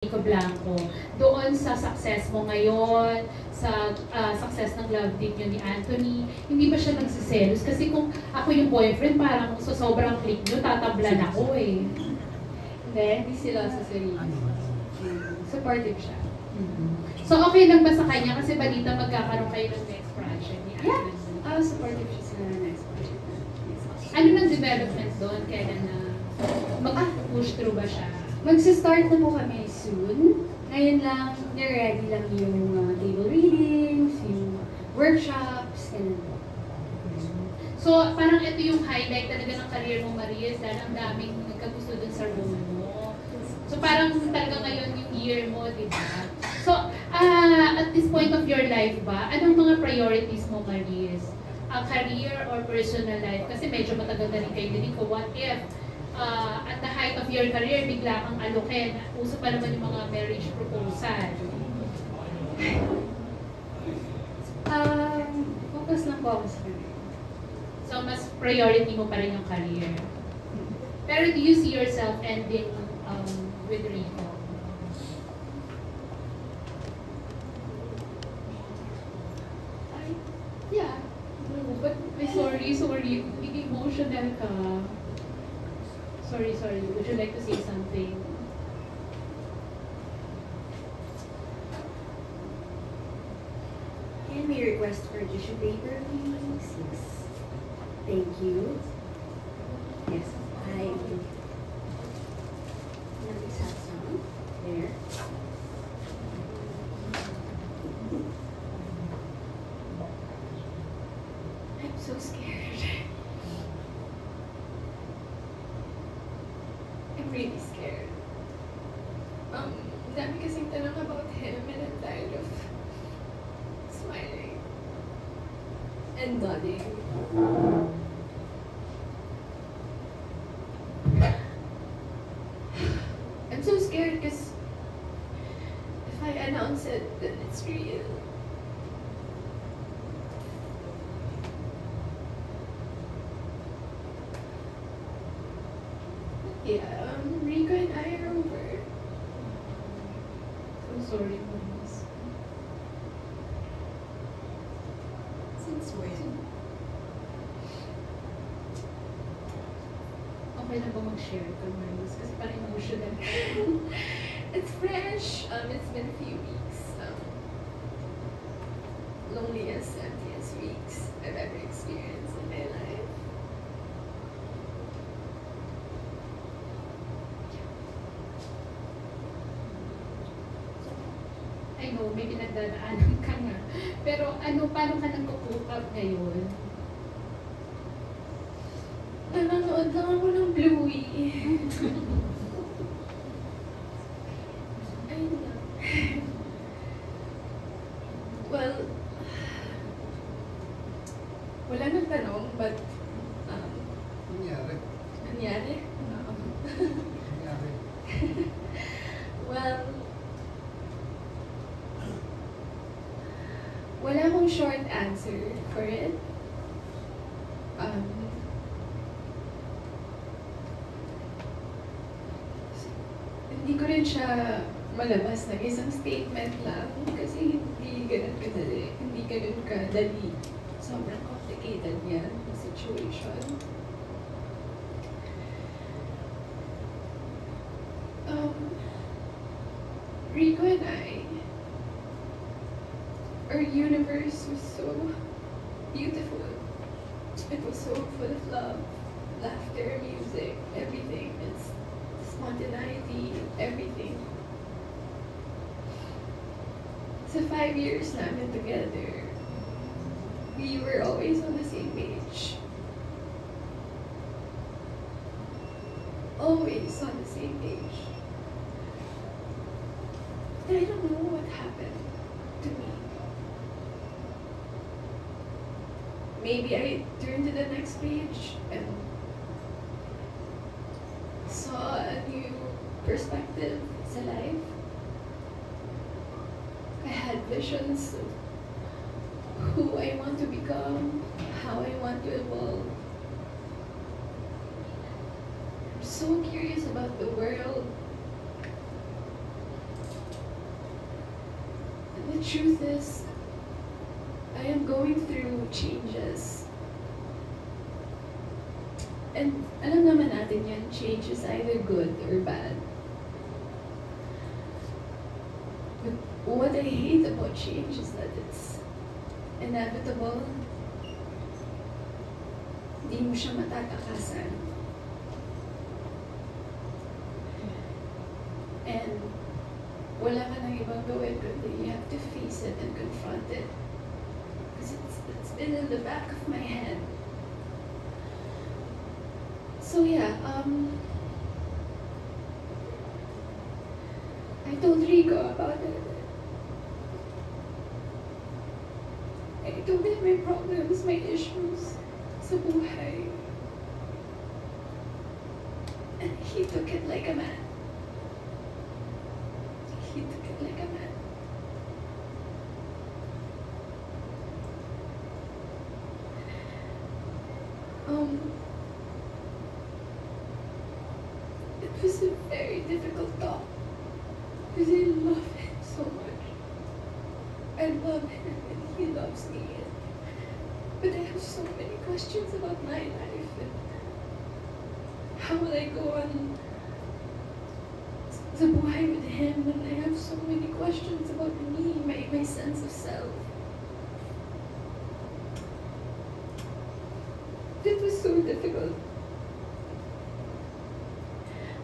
Nico Blanco, doon sa success mo ngayon, sa success ng love team nyo ni Anthony, hindi ba siya nagsiselos? Kasi kung ako yung boyfriend, parang sa sobrang click nyo, tatablan ako eh. Hindi sila sa sarili. Supportive siya. So okay lang ba sa kanya? Kasi balita magkakaroon kayo ng next project ni Anthony. Yeah, supportive siya sila na next project. Ano ng development doon? Kailan na mag-push through ba siya? Magsa-start na po kami soon. Ngayon lang, ready lang yung table readings, yung workshops, ganun po. So, parang ito yung highlight talaga ng career mo, Marias, dahil ang daming nagkagusto dun sa role mo. So, parang talaga ngayon yung year mo, di ba? So, at this point of your life ba, anong mga priorities mo, Marias? Career or personal life? Kasi medyo matagal na rin kayo din ko. What if at the height of your career, bigla kang alokin? Uso pa naman yung mga marriage proposal. Focus lang po ako sa career. So, mas priority mo pa rin yung career. Pero do you see yourself ending with Rico? Yeah. But, sorry. Biging emotional ka. Sorry. Would you like to say something? Can we request for tissue paper, please? Yes. Thank you. Yes, I just have some there. I'm so scared. I'm really scared. Dami kasing tanong about him and I'm tired of smiling and nodding. I'm so scared because if I announce it, then it's real. Yeah, Rico and I are over. So sorry, Maris. Since when? Okay na ba mag-share ka, Maris? Kasi parang emotional. It's fresh. It's been a few weeks. Loneliest, emptiest weeks I've ever experienced in my life. I know, may pinagdadaanan ka nga. Pero paano ka nag-cope up ngayon? Nanonood lang ako ng Bluey. Ayun lang. Well, wala nang tanong, but Nangyari. nangyari. Nangyari. Well, wala akong short answer for it. Hindi ko rin siya malabas ng isang statement lang kasi hindi ganun kadali. Hindi ganun kadali. Sobrang complicated yan, the situation. Rico and I, our universe was so beautiful. It was so full of love, laughter, music, everything. It's spontaneity, everything. Sa 5 years namin together, we were always on the same page. Always on the same page. And I don't know what happened to me. Maybe I turned to the next page and saw a new perspective sa life. I had visions of who I want to become, how I want to evolve. I'm so curious about the world. the truth is, I am going through changes. And alam naman natin yan, change is either good or bad. But what I hate about change is that it's inevitable. Hindi mo siya matatakasan. And wala ka nang ibang gawin kundi you have to face it and confront it. Because it's been in the back of my head. So yeah, I told Rico about it. I told him my problems, my issues sa buhay. And he took it like a man. He took it like a man. It was a very difficult talk because I love him so much. I love him and he loves me. But I have so many questions about my life and how will I go on sa buhay with him when I have so many questions about me, my sense of self. It was so difficult.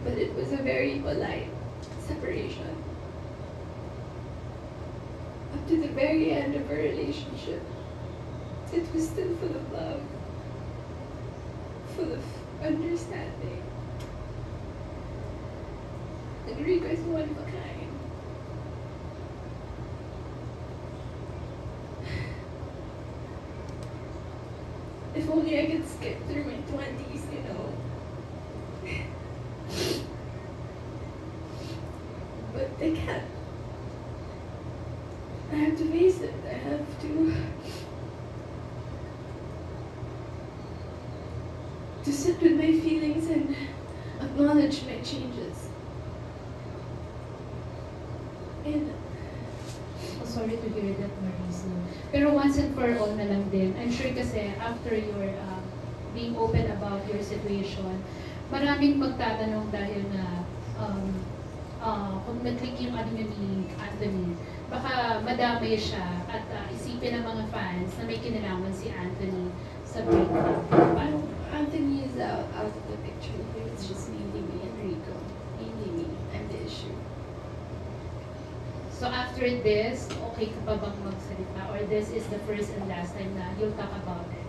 But it was a very polite separation. Up to the very end of our relationship, it was still full of love, full of understanding. And Rico is one of a kind. If only I could skip through my 20s, you know. But I can't. I have to face it. I have to sit with my feelings and acknowledge my changes. And Oh, sorry to hear that, Marisa. Pero once and for all na lang din, I'm sure kasi after your being open about your situation, maraming magtatanong dahil na kung nag-click yung ano niya ni Anthony, baka madamay siya at isipin ng mga fans na may kinalaman si Anthony sa breakup. Paano? Anthony is out of the picture here. It's just mainly me and Rico. Mainly me. I'm the issue. So after this, okay ka pa bang magsalita? Or this is the first and last time na you'll talk about it?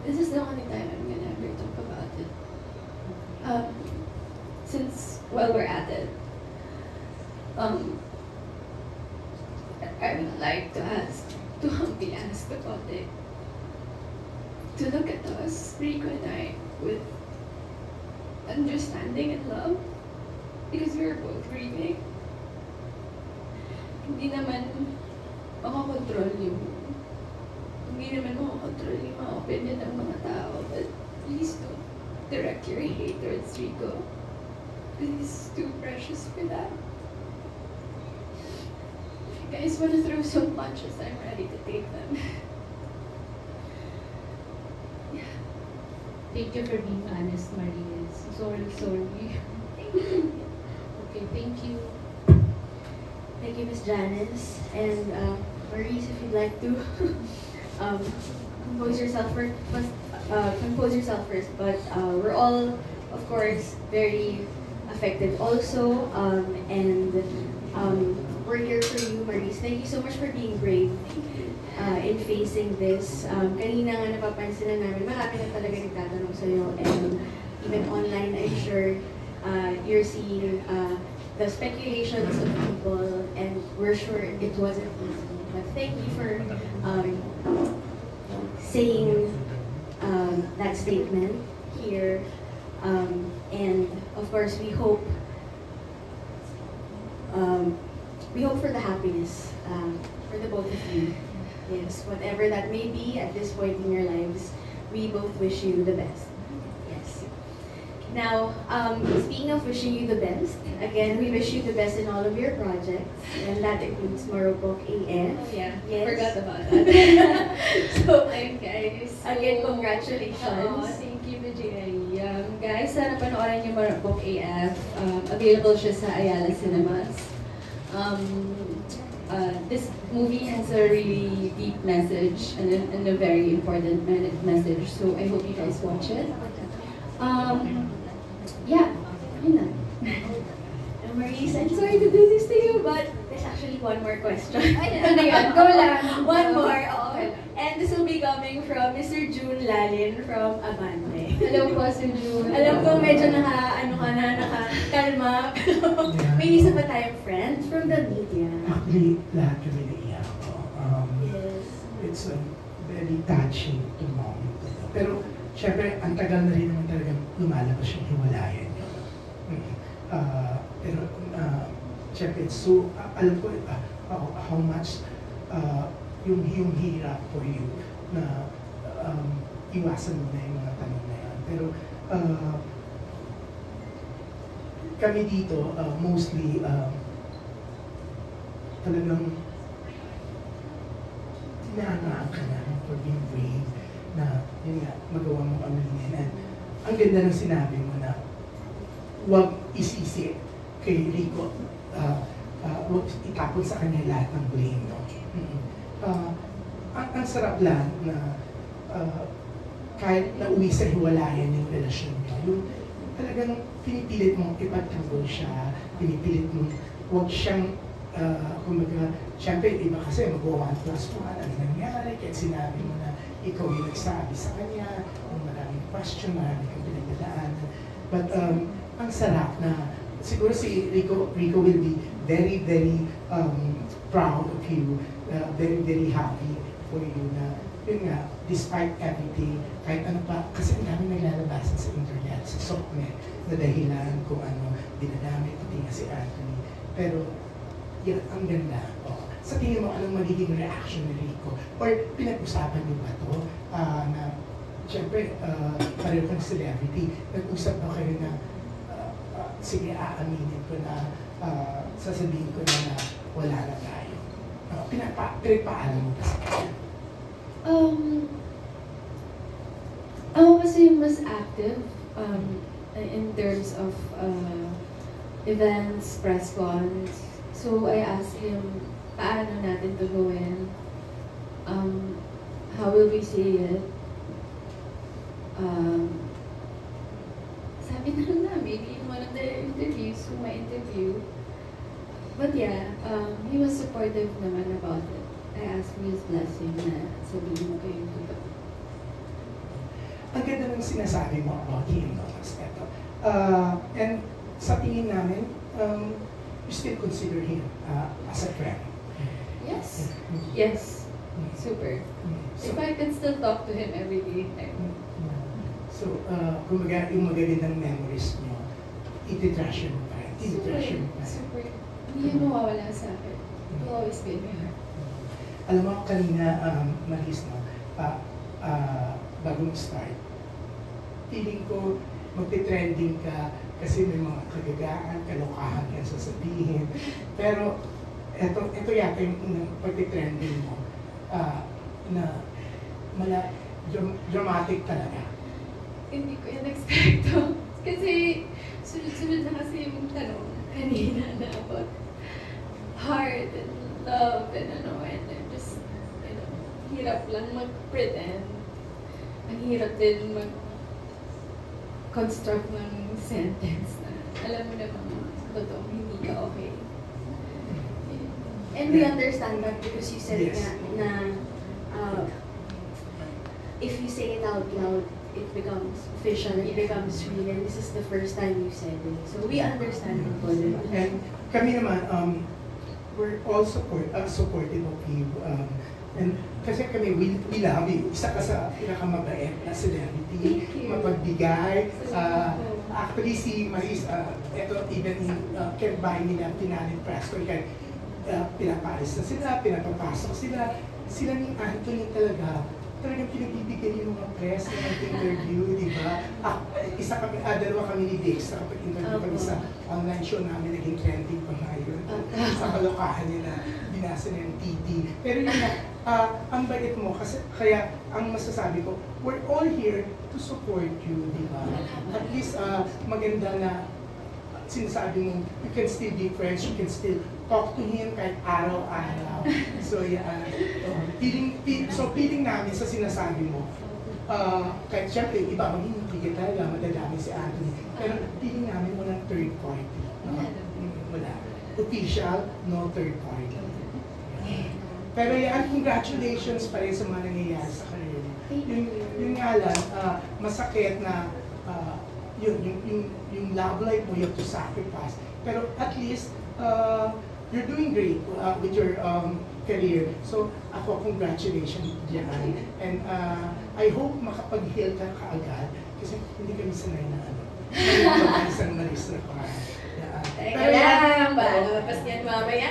This is the only time I'm gonna ever talk about it. Since, well, we're at it. I would like to humbly ask the public to look at us, Rico and I, with understanding and love, because we were both grieving. Hindi naman makakontrol yung mga opinion ng mga tao, but please don't direct your hate towards Rico. Because he's too precious for that. If you guys want to throw some punches, I'm ready to take them. Yeah. Thank you for being honest, Marius. Sorry. Okay, thank you. Thank you, Ms. Janice. And Maurice, if you'd like to compose yourself first. But we're all, of course, very affected also. And we're here for you, Maurice. Thank you so much for being brave in facing this. Kanina nga napapansin na namin, marami na talaga nagtatanong sa'yo. And even online, I'm sure you're seeing the speculations of people, and we're sure it wasn't easy. But thank you for saying that statement here. And of course, we hope for the happiness for the both of you. Yes, whatever that may be at this point in your lives, we both wish you the best. Yes. Now, speaking of wishing you the best, again, we wish you the best in all of your projects, and that includes Marupok AF. Oh yeah, Yes. forgot about that. So, Ayun guys. again, congratulations. Thank you, Vijay. Guys, sana panoorin niyo Marupok AF. Available siya sa Ayala Cinemas. This movie has a really deep message and a very important message. So I hope you guys watch it. Yeah, yun na. Maurice, I'm sorry to do this to you, but there's actually one more question. Ano yan? Go lang. One more, Okay. And this will be coming from Mr. June Lalin from Abante. Hello po, Sir June. Alam ko medyo nakakalma, pero may isa pa tayong friends from the media. Actually, lahat kami naiyak ko. Yes. It's a very touching to moment. Pero, syempre, ang tagal na rin naman talagang lumalabas yung hiwalayan yun. Pero, syempre, so, alam ko how much yung hirap for you na iwasan mo na yung mga tanong na yan. Pero, kami dito, mostly, talagang tinahangaan ka na for being brave na yun nga, magawa mo aminin. And ang ganda ng sinabi mo na huwag isisi kay Rico, huwag itapon sa kanya lahat ng blame. No? Ang sarap lang na kahit nauwi sa hiwalayan yung relasyon niyo, yung talagang pinipilit mong ipagtanggol siya, pinipilit mong huwag siyang kumbaga, syempre, iba kasi mag-1+1, ano nangyari, kahit sinabi mo na ikaw yung nagsabi sa kanya, yung maraming question, maraming kang pinagdadaanan. But ang sarap na, siguro si Rico will be very, very proud of you, very, very happy for you na, yun nga, despite everything, kahit ano pa, kasi ang daming naglalabasan sa internet, sa SOCMED, na dahilan kung ano, dinadamit, pati nga si Anthony. Pero, yan, ang ganda. Sa tingin mo, anong magiging reaction ni Rico? Or pinag-usapan niyo ba ito? Na, syempre, pareho kang celebrity. Nag-usap ba kayo na, sige, aaminin ko na, sasabihin ko na wala na tayo? Pinagpaalam mo ba sa kanya? Ako kasi yung mas active in terms of events, press cons. So I asked him, paano natin to gawin? How will we say it? Sabi na lang namin in one of the interviews, my interview. But yeah, he was supportive naman about it. I asked for his blessing na sabihin mo kayo totoo. Ang ganda ng sinasabi mo about him, no? And sa tingin namin, you still consider him as a friend. Yes. Yes. Super. So, If I could still talk to him every day, I would. so kumbaga, yung magagandang memories niyo, iti-treasure mo pa rin. Iti-treasure mo pa rin. Super. Hindi yun mawawala sa akin. It will always be in my heart. Alam mo, kanina, Maris, no, bago mag-start, feeling ko, magte-trending ka kasi may mga kagagaan, kalokahan ka sasabihin. Pero, ito yata yung unang pagte-trending mo na dramatic talaga. Hindi ko yan expecto. Kasi, sunod-sunod na kasi yung tanong kanina na about heart and love and ano, and then just, you know, hirap lang mag-pretend. Ang hirap din mag-construct ng sentence na alam mo naman, totoo, hindi ka okay. And we understand that because you said Yes. nga na if you say it out loud, it becomes official, it Yeah. becomes real, and this is the first time you said it. So we understand it, Paul. And kami naman, we're all supportive of you. And kasi kami, we love you. Isa ka sa pinakamabait na celebrity, Thank you. mapagbigay. Salamat po. Actually, si Maris, ito, even in Can't Buy nila, Pinanin Press, kaya pinapalis na sila, pinapapasok sila. Sila ni Anthony talaga, talagang pinagbibigyan yung mga press na nag-interview, di ba? Dalawa kami ni Dix, nakapag-interview kami sa online show namin, naging trending pa ngayon. Sa kalokahan nila, binasa na yung TT. Pero yun na, ang bait mo, kasi kaya ang masasabi ko, we're all here to support you, di ba? At least maganda na sinasabi mo, you can still be friends, you can still talk to him kahit araw-araw. So, feeling namin sa sinasabi mo, kahit syempre, iba, magiging talaga, madadami si Anthony. Pero feeling namin walang third party. No? Wala. Official, no third party. Pero yan, congratulations pa rin sa mga nangyayari sa career. Yun nga lang, masakit na yung love life mo, you have to sacrifice. Pero at least, you're doing great with your career. So, ako, congratulations dyan. And I hope makapag-heal ka kaagad kasi hindi kami sanay na isang malis na pa. Teka lang, palabas niyan mamaya.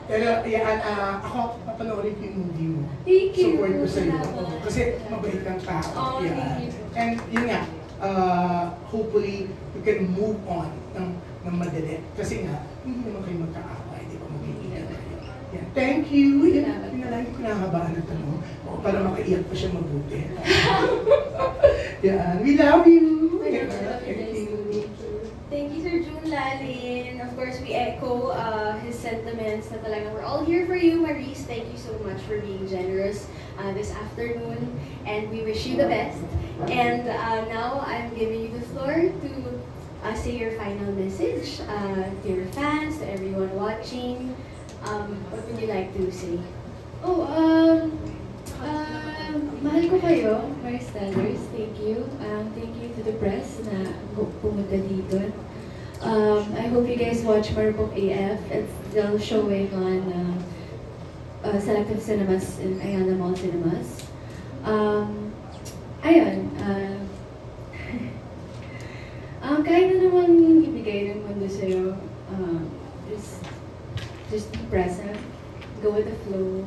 Pero yan, ako, papanoorin ko yung movie mo. Thank you. Support ko sa iyo. Kasi mabait kang tao. Oh, thank you. And yun nga, hopefully, you can move on ng madali. Kasi nga, hindi naman kayo magkaaway, di ba? Magkikita kayo. Yan. Thank you. Yun na lang, hindi ko nakahabaan ng tanong. Para makaiyak pa siya mabuti. Yan. We love you. Thank you, Sir June Lalin. Of course, we echo his sentiments na talagang we're all here for you, Maurice. Thank you so much for being generous this afternoon, and we wish you the best. And now, I'm giving you the floor to say your final message to your fans, to everyone watching. What would you like to say? Mahal ko kayo, my Stellars. Thank you. Thank you to the press na pumunta dito. I hope you guys watch Marupok AF. It's still showing on selective cinemas in Ayala Mall Cinemas. Kahit na naman ibigay ng mundo sa'yo, just be present, go with the flow.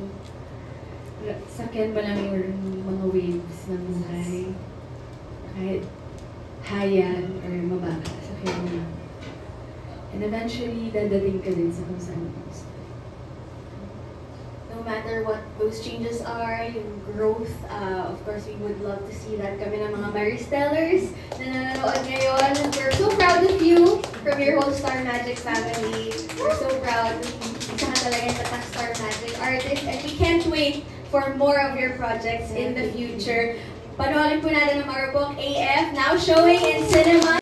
Sakyan mo lang yung mga waves ng buhay. Kahit hayan or mababa, sakyan mo lang. And eventually, dadating ka din sa kung saan gusto. No matter what those changes are, yung growth, of course, we would love to see that kami ng mga Maristellers na nanonood ngayon. We're so proud of you from your whole Star Magic family. We're so proud. Isa ka talaga sa Star Magic artist, and we can't wait for more of your projects in the future. Panoorin po natin ang Marupok AF, now showing in cinema.